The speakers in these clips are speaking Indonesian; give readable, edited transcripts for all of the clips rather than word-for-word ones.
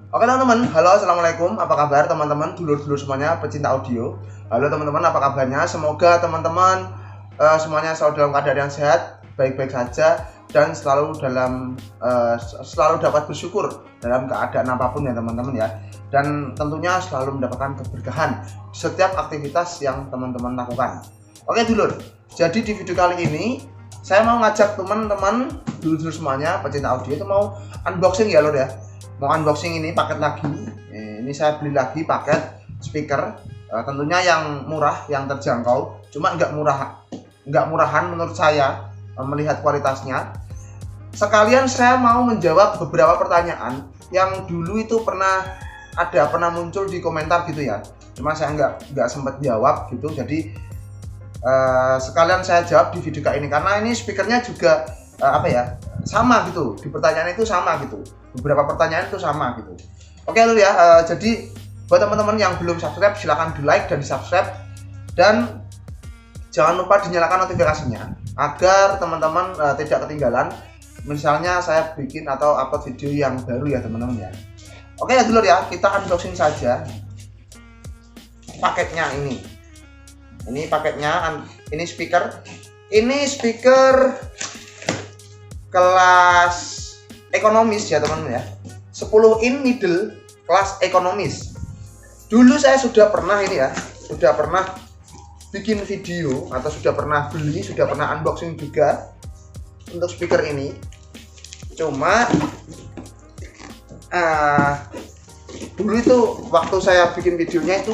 Oke teman-teman, halo assalamualaikum, apa kabar teman-teman, dulur-dulur semuanya, pecinta audio. Halo teman-teman, apa kabarnya? Semoga teman-teman semuanya selalu dalam keadaan yang sehat, baik-baik saja, dan selalu dapat bersyukur dalam keadaan apapun ya teman-teman ya. Dan tentunya selalu mendapatkan keberkahan setiap aktivitas yang teman-teman lakukan. Oke dulur, jadi di video kali ini saya mau ngajak teman-teman dulur-dulur semuanya, pecinta audio itu mau unboxing ya lor ya. Mau unboxing ini paket lagi. Ini saya beli lagi paket speaker, tentunya yang murah, yang terjangkau. Cuma nggak murahan menurut saya melihat kualitasnya. Sekalian saya mau menjawab beberapa pertanyaan yang dulu itu pernah muncul di komentar gitu ya. Cuma saya nggak sempat jawab gitu. Jadi sekalian saya jawab di video kali ini karena ini speakernya juga sama gitu. Di pertanyaan itu sama gitu. Beberapa pertanyaan itu sama gitu. Oke lalu ya, jadi buat teman-teman yang belum subscribe silahkan di like dan di subscribe, dan jangan lupa dinyalakan notifikasinya agar teman-teman tidak ketinggalan misalnya saya bikin atau upload video yang baru ya teman-teman ya. Oke ya dulu ya, kita unboxing saja paketnya ini. Ini paketnya, ini speaker kelas ekonomis ya teman-teman ya, 10 in middle kelas ekonomis. Dulu saya sudah pernah bikin video atau sudah pernah beli, sudah pernah unboxing juga untuk speaker ini. Cuma dulu itu waktu saya bikin videonya itu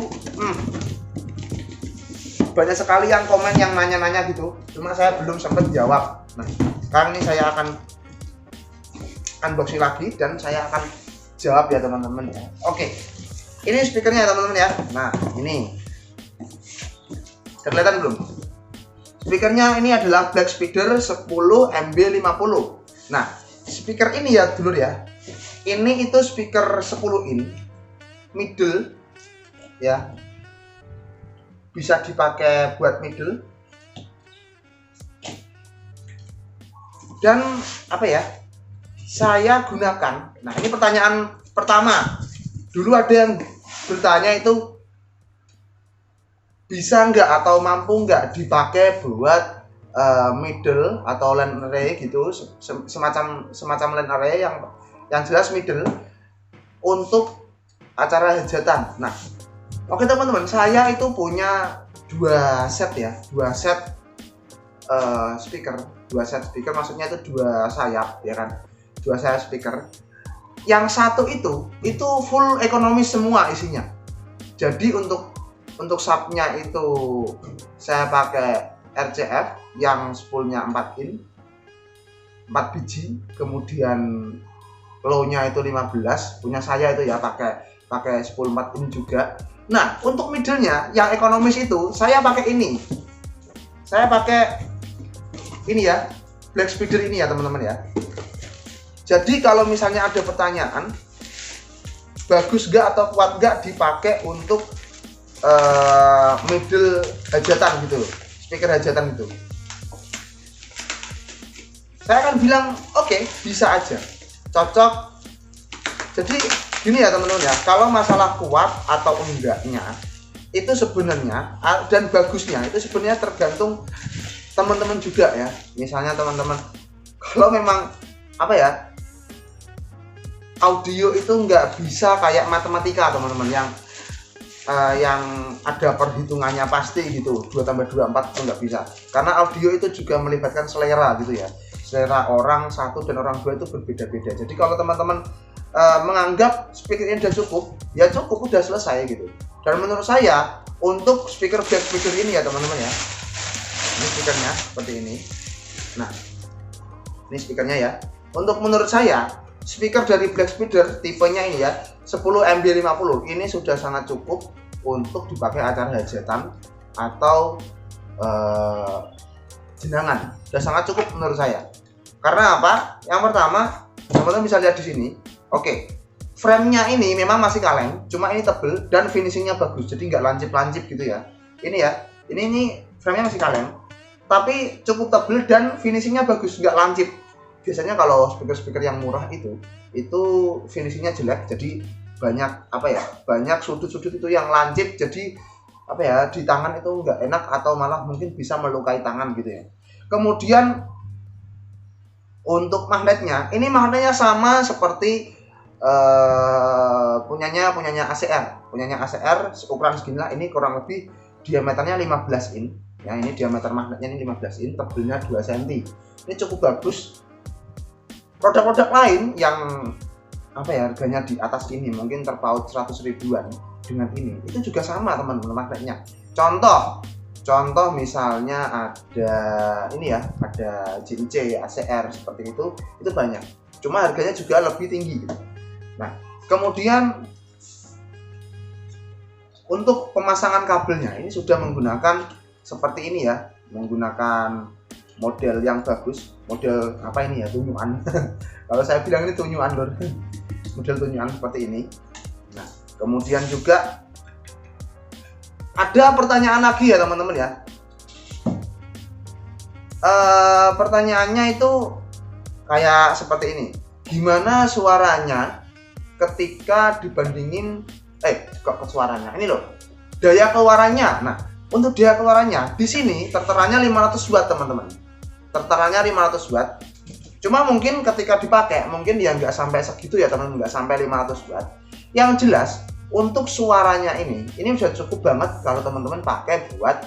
banyak sekali yang komen yang nanya-nanya gitu, cuma saya belum sempat jawab. Nah sekarang ini saya akan unboxing lagi dan saya akan jawab ya teman-teman ya. Oke, ini speakernya ya teman-teman ya. Nah ini kelihatan belum? Speakernya ini adalah Black Speeder 10 MB50. Nah speaker ini ya dulur ya, ini itu speaker 10 in middle ya, bisa dipakai buat middle. Dan saya gunakan. Nah ini pertanyaan pertama. Dulu ada yang bertanya itu bisa nggak atau mampu nggak dipakai buat middle atau line array gitu, semacam line array yang jelas middle untuk acara hajatan. Nah oke teman-teman, saya itu punya dua set speaker, maksudnya itu dua sayap ya kan, dua sayap speaker. Yang satu itu full ekonomis semua isinya. Jadi untuk subnya itu saya pakai RCF yang spoolnya 4 in 4 biji, kemudian low-nya itu 15, punya saya itu ya pakai spool 4 in juga. Nah untuk middle-nya yang ekonomis itu saya pakai ini. Saya pakai ini ya, Black Speeder ini ya teman-teman ya. Jadi kalau misalnya ada pertanyaan bagus gak atau kuat gak dipakai untuk middle hajatan gitu loh, speaker hajatan gitu, saya akan bilang oke, bisa aja, cocok. Jadi gini ya teman-teman ya, kalau masalah kuat atau enggaknya itu sebenarnya dan bagusnya itu sebenarnya tergantung teman-teman juga ya. Misalnya teman-teman kalau memang audio itu nggak bisa kayak matematika teman-teman yang ada perhitungannya pasti gitu, 2 tambah 2 4 itu nggak bisa, karena audio itu juga melibatkan selera gitu ya, selera orang satu dan orang dua itu berbeda-beda. Jadi kalau teman-teman menganggap speakernya udah cukup, ya cukup, udah selesai gitu. Dan menurut saya untuk speaker Black Speeder ini ya teman-teman ya, ini speakernya seperti ini. Nah ini speakernya ya, untuk menurut saya speaker dari Black Speeder tipenya ini ya 10 MB50 ini sudah sangat cukup untuk dipakai acara hajatan atau jenangan. Sudah sangat cukup menurut saya. Karena apa? Yang pertama, teman-teman bisa lihat di sini. Oke, frame-nya ini memang masih kaleng, cuma ini tebel dan finishingnya bagus, jadi nggak lancip-lancip gitu ya. Ini ya, ini frame-nya masih kaleng, tapi cukup tebel dan finishingnya bagus, nggak lancip. Biasanya kalau speaker-speaker yang murah itu finishingnya jelek, jadi banyak apa ya, banyak sudut-sudut itu yang lancip, jadi apa ya, di tangan itu nggak enak atau malah mungkin bisa melukai tangan gitu ya. Kemudian untuk magnetnya, ini magnetnya sama seperti punyanya ACR ukuran segini lah. Ini kurang lebih diameternya 15 in ya. Ini diameter magnetnya ini 15 in, tebelnya 2 cm. Ini cukup bagus. Produk-produk lain yang apa ya, harganya di atas ini mungkin terpaut 100 ribuan dengan ini, itu juga sama teman-teman magnetnya. Contoh misalnya ada ini ya, ada JIC, ACR seperti itu banyak. Cuma harganya juga lebih tinggi. Nah, kemudian untuk pemasangan kabelnya ini sudah menggunakan seperti ini ya, menggunakan model yang bagus, model apa ini ya, tunyuan. Kalau saya bilang ini tunyuan lor, model tunyuan seperti ini. Nah, kemudian juga ada pertanyaan lagi ya teman-teman ya. Pertanyaannya itu kayak seperti ini. Gimana suaranya ketika dibandingin suaranya? Ini loh, daya keluarannya. Nah, untuk daya keluarannya di sini terteranya 500 watt teman-teman. Terteranya 500 watt. Cuma mungkin ketika dipakai mungkin ya nggak sampai segitu ya teman-teman, nggak sampai 500 watt. Yang jelas untuk suaranya ini sudah cukup banget kalau teman-teman pakai buat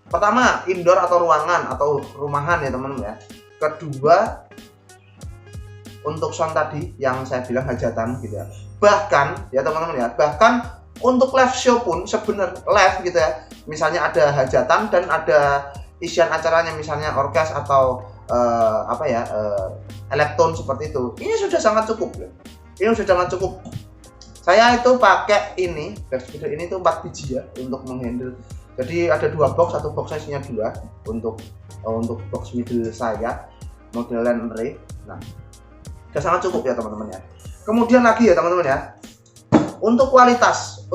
pertama indoor atau ruangan atau rumahan ya teman-teman ya. Kedua untuk sound tadi yang saya bilang hajatan gitu ya. Bahkan ya teman-teman ya, bahkan untuk live show pun sebenarnya live gitu ya. Misalnya ada hajatan dan ada isian acaranya misalnya orkes atau elektron seperti itu. Ini sudah sangat cukup ya. Ini sudah sangat cukup. Saya itu pakai ini, back speaker ini tuh 4 biji ya untuk menghandle. Jadi ada 2 box, satu box isinya 2 untuk box middle saya model land array. Nah, sudah sangat cukup ya teman-teman ya. Kemudian lagi ya teman-teman ya, untuk kualitas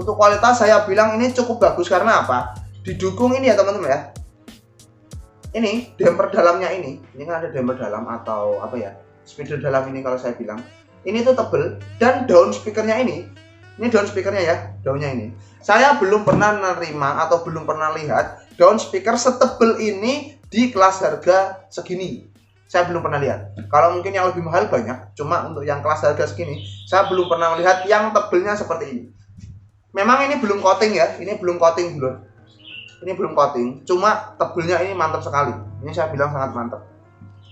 saya bilang ini cukup bagus karena apa? Didukung ini ya teman-teman ya. Ini damper dalamnya ini kan ada damper dalam atau apa ya, speaker dalam ini kalau saya bilang. Ini tuh tebel dan daun speakernya ini daun speakernya ya, daunnya ini. Saya belum pernah menerima atau belum pernah lihat daun speaker setebel ini di kelas harga segini. Saya belum pernah lihat. Kalau mungkin yang lebih mahal banyak, cuma untuk yang kelas harga segini saya belum pernah melihat yang tebelnya seperti ini. Memang ini belum coating ya, ini belum coating bro. Ini belum coating, cuma tebelnya ini mantap sekali. Ini saya bilang sangat mantap.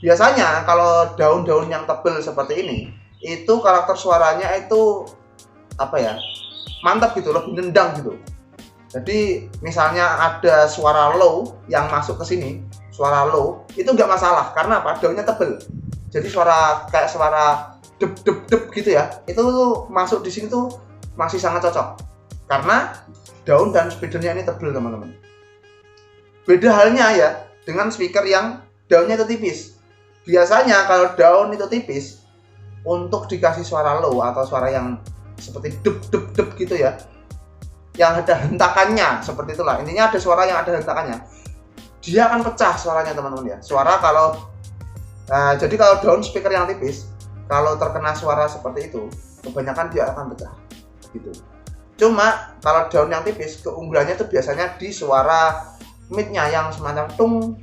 Biasanya kalau daun-daun yang tebel seperti ini itu karakter suaranya itu apa ya, mantap gitu, lebih nendang gitu. Jadi misalnya ada suara low yang masuk ke sini, suara low itu nggak masalah karena apa, daunnya tebel. Jadi suara kayak suara dep dep dep gitu ya, itu tuh masuk di sini tuh masih sangat cocok karena daun dan speakernya ini tebel teman-teman. Beda halnya ya dengan speaker yang daunnya itu tipis. Biasanya kalau daun itu tipis, untuk dikasih suara low atau suara yang seperti dep dep dep gitu ya, yang ada hentakannya seperti itulah, intinya ada suara yang ada hentakannya, dia akan pecah suaranya teman-teman ya. Suara kalau jadi kalau daun speaker yang tipis kalau terkena suara seperti itu kebanyakan dia akan pecah gitu. Cuma kalau daun yang tipis keunggulannya itu biasanya di suara midnya yang semacam tung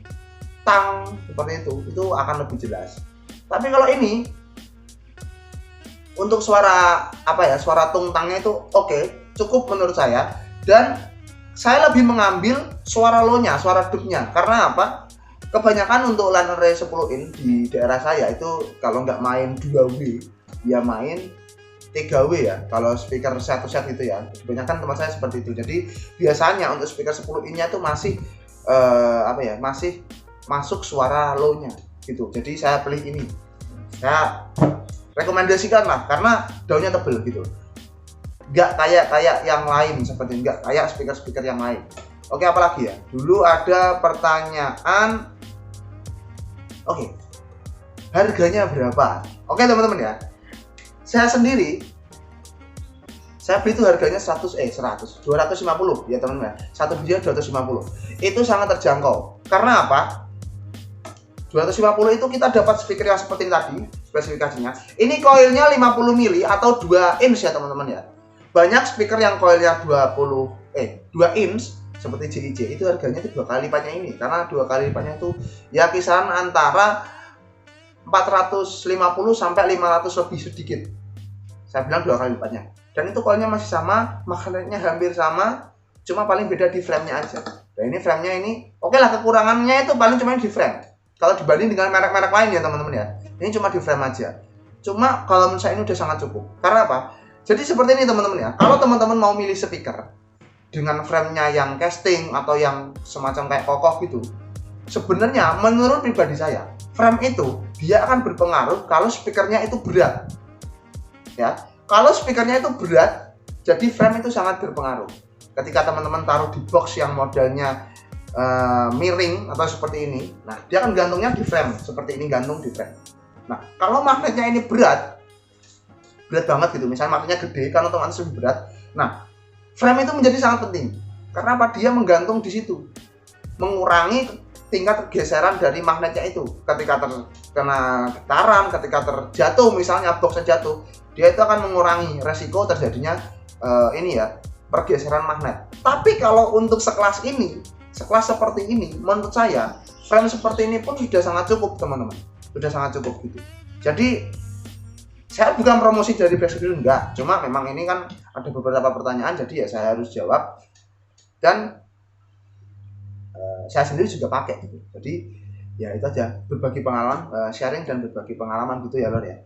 tang seperti itu akan lebih jelas. Tapi kalau ini untuk suara apa ya, suara tungtangnya itu oke, cukup menurut saya. Dan saya lebih mengambil suara low-nya, suara dub-nya. Karena apa? Kebanyakan untuk line array 10 in di daerah saya itu kalau nggak main 2W, ya main 3W ya. Kalau speaker satu set gitu ya. Kebanyakan teman saya seperti itu. Jadi biasanya untuk speaker 10 in-nya itu masih masih masuk suara low-nya gitu. Jadi saya pilih ini. Saya rekomendasikan lah karena daunnya tebel gitu, nggak kayak yang lain, seperti nggak kayak speaker yang lain. Oke, apalagi ya, dulu ada pertanyaan, harganya berapa? Oke teman-teman ya, saya sendiri saya beli itu harganya 250 ya teman-teman ya, satu biji 250, itu sangat terjangkau. Karena apa? 250 itu kita dapat speaker yang seperti tadi, spesifikasinya. Ini coilnya 50 mili atau 2 inch ya teman-teman ya. Banyak speaker yang coilnya 2 inch seperti JIJ itu harganya itu 2 kali lipatnya ini, karena 2 kali lipatnya itu ya kisaran antara 450 sampai 500 lebih sedikit. Saya bilang 2 kali lipatnya. Dan itu coilnya masih sama, magnetnya hampir sama, cuma paling beda di frame-nya aja. Dan ini frame-nya ini oke lah, kekurangannya itu paling cuma di frame. Kalau dibanding dengan merek-merek lain ya teman-teman ya, ini cuma di frame aja. Cuma kalau menurut saya ini udah sangat cukup. Karena apa? Jadi seperti ini teman-teman ya. Kalau teman-teman mau milih speaker dengan frame-nya yang casting atau yang semacam kayak kokoh gitu, sebenarnya menurut pribadi saya, frame itu dia akan berpengaruh kalau speakernya itu berat. Ya, kalau speakernya itu berat, jadi frame itu sangat berpengaruh. Ketika teman-teman taruh di box yang modelnya miring atau seperti ini, nah dia akan gantungnya di frame seperti ini, gantung di frame. Nah kalau magnetnya ini berat banget gitu, misalnya magnetnya gede kan otomatis lebih berat. Nah frame itu menjadi sangat penting karena apa? Dia menggantung di situ, mengurangi tingkat pergeseran dari magnetnya itu. Ketika terkena getaran, ketika terjatuh misalnya boxnya jatuh, dia itu akan mengurangi resiko terjadinya ini ya, pergeseran magnet. Tapi kalau untuk sekelas ini, sekelas seperti ini, menurut saya frame seperti ini pun sudah sangat cukup teman-teman, sudah sangat cukup gitu. Jadi saya bukan promosi dari Backspin, enggak, cuma memang ini kan ada beberapa pertanyaan, jadi ya saya harus jawab. Dan saya sendiri juga pakai gitu. Jadi ya itu aja, berbagi pengalaman, sharing dan berbagi pengalaman gitu ya lor ya.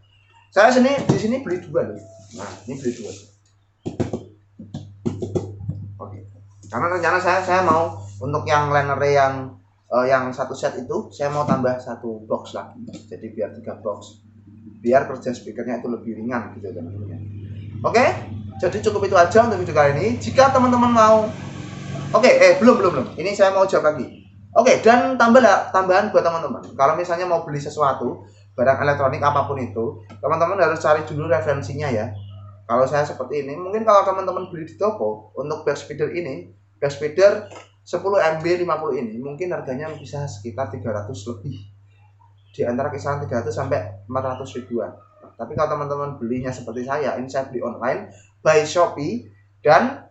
Saya di sini beli 2 loh. Nah ini beli 2. Oke. Karena rencana saya mau untuk yang Lenere yang satu set itu saya mau tambah 1 box lagi. Jadi biar 3 box. Biar kerja speakernya itu lebih ringan gitu teman-teman. Oke. Jadi cukup itu aja untuk video kali ini. Jika teman-teman mau belum. Ini saya mau jawab lagi. Oke, dan tambahan buat teman-teman. Kalau misalnya mau beli sesuatu, barang elektronik apapun itu, teman-teman harus cari dulu referensinya ya. Kalau saya seperti ini, mungkin kalau teman-teman beli di toko untuk backspeeder ini, backspeeder 10 MB 50 ini, mungkin harganya bisa sekitar 300 lebih. Di antara kisaran 300 sampai 400 ribuan. Tapi kalau teman-teman belinya seperti saya, ini saya beli online by Shopee, dan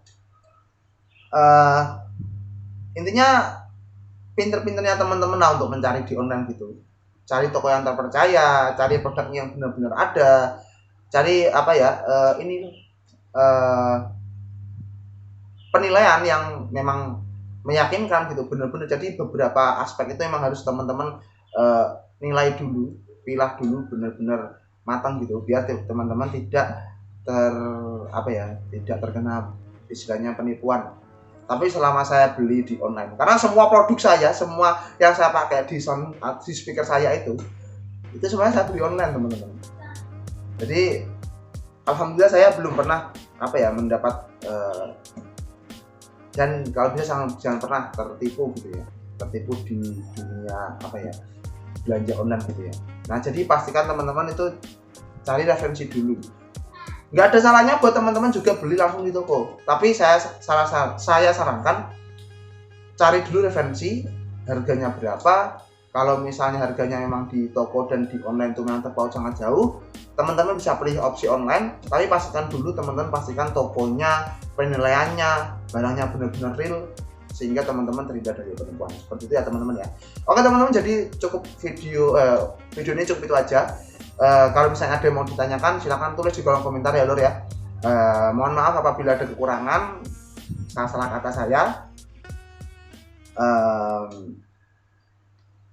intinya pinter-pinternya teman-teman lah untuk mencari di online gitu. Cari toko yang terpercaya, cari produk yang benar-benar ada, cari penilaian yang memang meyakinkan gitu, benar-benar. Jadi beberapa aspek itu memang harus teman-teman nilai dulu, pilah dulu benar-benar matang gitu, biar teman-teman tidak tidak terkena istilahnya penipuan. Tapi selama saya beli di online, karena semua produk saya, semua yang saya pakai di speaker saya itu semuanya saya beli online teman-teman. Jadi alhamdulillah saya belum pernah mendapat dan kalau bisa jangan pernah tertipu gitu ya, tertipu di dunia belanja online gitu ya. Nah jadi pastikan teman-teman itu cari referensi dulu. Nggak ada salahnya buat teman-teman juga beli langsung di toko, tapi saya sarankan cari dulu referensi, harganya berapa. Kalau misalnya harganya memang di toko dan di online itu memang terpaut sangat jauh, teman-teman bisa pilih opsi online, tapi pastikan dulu teman-teman pastikan tokonya, penilaiannya, barangnya benar-benar real, sehingga teman-teman terhindar dari penipuan. Seperti itu ya teman-teman ya. Oke teman-teman, jadi cukup video ini cukup itu aja. Kalau misalnya ada yang mau ditanyakan, silahkan tulis di kolom komentar ya lor ya. Mohon maaf apabila ada kekurangan, salah kata saya.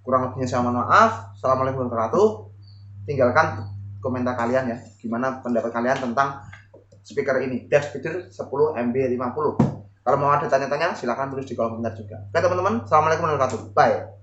Kurang lebihnya saya mohon maaf. Assalamualaikum warahmatullahi wabarakatuh. Tinggalkan komentar kalian ya, gimana pendapat kalian tentang speaker ini, Backspeeder 10 MB 50. Kalau mau ada tanya-tanya, silahkan tulis di kolom komentar juga. Oke teman-teman, assalamualaikum warahmatullahi wabarakatuh. Bye.